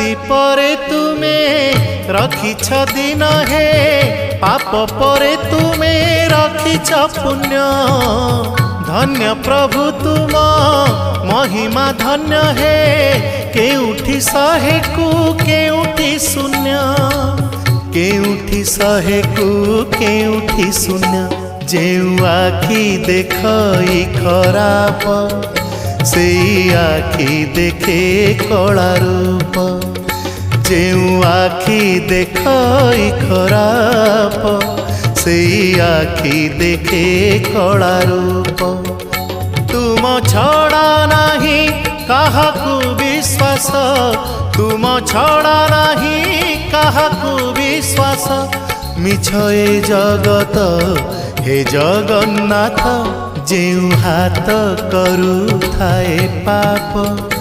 राति परे तुमे रखिछ दिन हे पाप परे तुमे रखिछ पुण्य धन्य प्रभु तुम महिमा धन्य हे केउठी शहे को केउठी शून्य केउठी शहे को केउठी शून्य जेउ आखि देखई खराप से आखि देखे कला रूप जेउ आखि देखई खराप से आखि देखे कला रूप तुम छड़ा नाही काहाकू विश्वास तुम छड़ा नाही काहाकू विश्वास मिछ ए जगत हे जगन्नाथ जेउ हाथ करू थाए पाप।